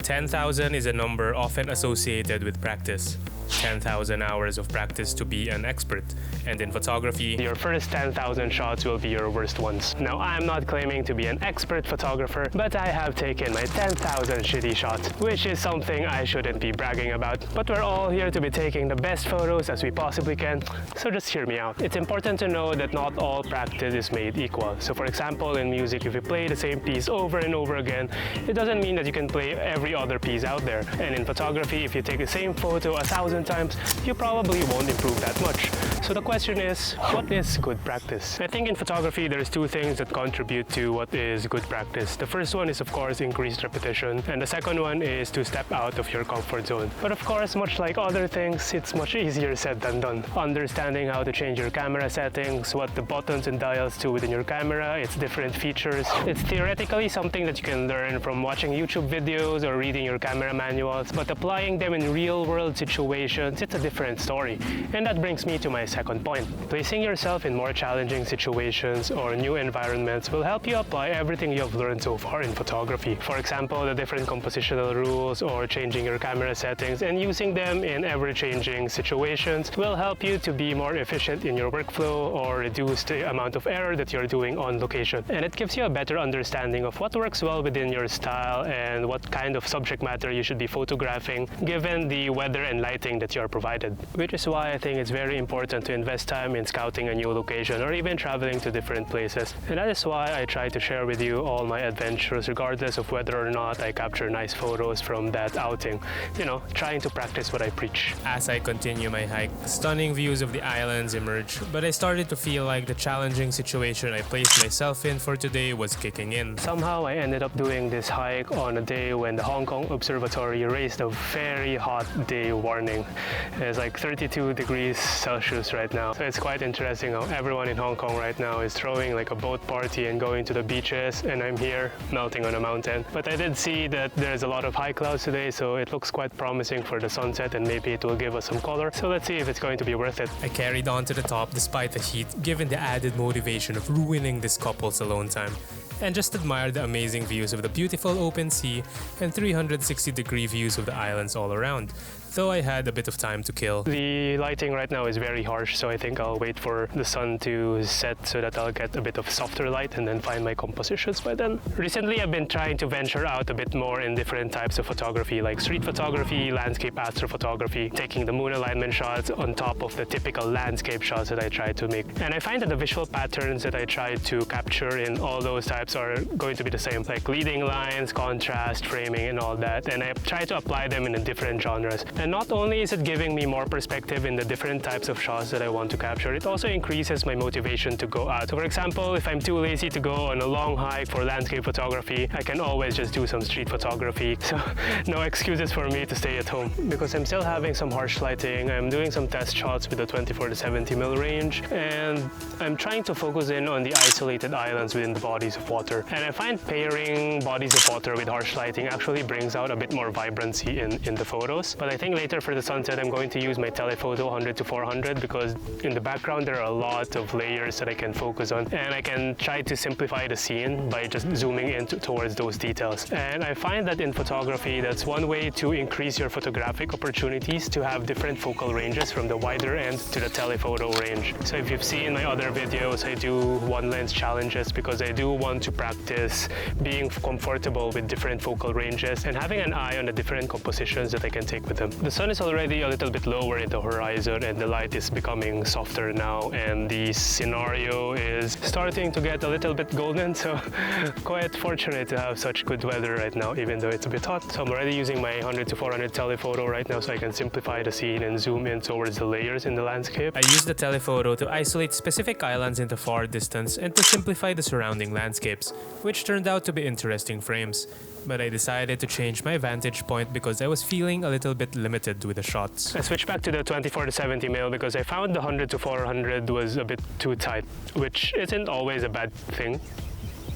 10,000 is a number often associated with practice. 10,000 hours of practice to be an expert, and in photography, your first 10,000 shots will be your worst ones. Now, I'm not claiming to be an expert photographer, but I have taken my 10,000 shitty shots, which is something I shouldn't be bragging about. But we're all here to be taking the best photos as we possibly can, so just hear me out. It's important to know that not all practice is made equal. So for example, in music, if you play the same piece over and over again, it doesn't mean that you can play every other piece out there. And in photography, if you take the same photo 1,000 times, you probably won't improve that much. So the question is, what is good practice? I think in photography, there's two things that contribute to what is good practice. The first one is, of course, increased repetition, and the second one is to step out of your comfort zone. But of course, much like other things, it's much easier said than done. Understanding how to change your camera settings, what the buttons and dials do within your camera, its different features. It's theoretically something that you can learn from watching YouTube videos or reading your camera manuals, but applying them in real-world situations, it's a different story. And that brings me to my second point. Placing yourself in more challenging situations or new environments will help you apply everything you have learned so far in photography. For example, the different compositional rules or changing your camera settings and using them in ever-changing situations will help you to be more efficient in your workflow or reduce the amount of error that you're doing on location. And it gives you a better understanding of what works well within your style and what kind of subject matter you should be photographing given the weather and lighting that you're provided. Which is why I think it's very important to invest time in scouting a new location or even traveling to different places. And that is why I try to share with you all my adventures regardless of whether or not I capture nice photos from that outing. You know, trying to practice what I preach. As I continue my hike, stunning views of the islands emerge, but I started to feel like the challenging situation I placed myself in for today was kicking in. Somehow I ended up doing this hike on a day when the Hong Kong Observatory raised a very hot day warning. It's like 32 degrees Celsius right now. So it's quite interesting how everyone in Hong Kong right now is throwing like a boat party and going to the beaches, and I'm here melting on a mountain. But I did see that there's a lot of high clouds today, so it looks quite promising for the sunset and maybe it will give us some color. So let's see if it's going to be worth it. I carried on to the top despite the heat, given the added motivation of ruining this couple's alone time, and just admired the amazing views of the beautiful open sea and 360-degree views of the islands all around, though I had a bit of time to kill. The lighting right now is very harsh, so I think I'll wait for the sun to set so that I'll get a bit of softer light and then find my compositions by then. Recently, I've been trying to venture out a bit more in different types of photography, like street photography, landscape astrophotography, taking the moon alignment shots on top of the typical landscape shots that I try to make. And I find that the visual patterns that I try to capture in all those types are going to be the same, like leading lines, contrast, framing, and all that. And I try to apply them in different genres. And not only is it giving me more perspective in the different types of shots that I want to capture, it also increases my motivation to go out. So for example, if I'm too lazy to go on a long hike for landscape photography, I can always just do some street photography. So no excuses for me to stay at home. Because I'm still having some harsh lighting, I'm doing some test shots with the 24 to 70 mil range, and I'm trying to focus in on the isolated islands within the bodies of water. And I find pairing bodies of water with harsh lighting actually brings out a bit more vibrancy in the photos. But I think later for the sunset, I'm going to use my telephoto 100 to 400 because in the background there are a lot of layers that I can focus on, and I can try to simplify the scene by just zooming in towards those details. And I find that in photography, that's one way to increase your photographic opportunities, to have different focal ranges from the wider end to the telephoto range. So if you've seen my other videos, I do one lens challenges because I do want to practice being comfortable with different focal ranges and having an eye on the different compositions that I can take with them. The sun is already a little bit lower in the horizon and the light is becoming softer now, and the scenario is starting to get a little bit golden, so quite fortunate to have such good weather right now, even though it's a bit hot. So I'm already using my 100 to 400 telephoto right now so I can simplify the scene and zoom in towards the layers in the landscape. I used the telephoto to isolate specific islands in the far distance and to simplify the surrounding landscapes, which turned out to be interesting frames. But I decided to change my vantage point because I was feeling a little bit limited with the shots. I switched back to the 24 to 70 mil because I found the 100 to 400 was a bit too tight, which isn't always a bad thing.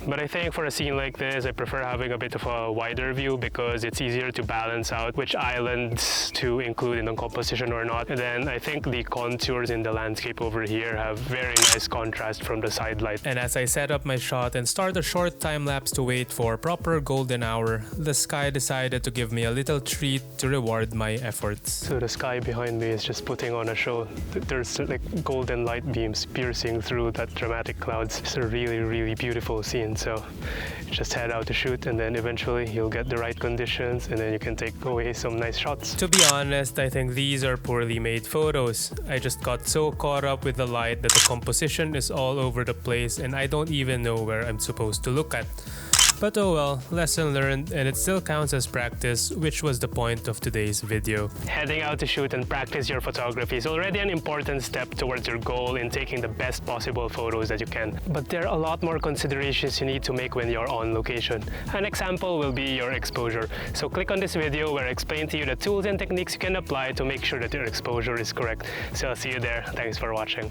But I think for a scene like this, I prefer having a bit of a wider view because it's easier to balance out which islands to include in the composition or not. And then I think the contours in the landscape over here have very nice contrast from the side light. And as I set up my shot and start a short time lapse to wait for proper golden hour, the sky decided to give me a little treat to reward my efforts. So the sky behind me is just putting on a show. There's like golden light beams piercing through that dramatic clouds. It's a really, really beautiful scene. So just head out to shoot, and then eventually you'll get the right conditions, and then you can take away some nice shots. To be honest, I think these are poorly made photos. I just got so caught up with the light that the composition is all over the place and I don't even know where I'm supposed to look at. But oh well, lesson learned, and it still counts as practice, which was the point of today's video. Heading out to shoot and practice your photography is already an important step towards your goal in taking the best possible photos that you can. But there are a lot more considerations you need to make when you're on location. An example will be your exposure. So click on this video where I explain to you the tools and techniques you can apply to make sure that your exposure is correct. So I'll see you there. Thanks for watching.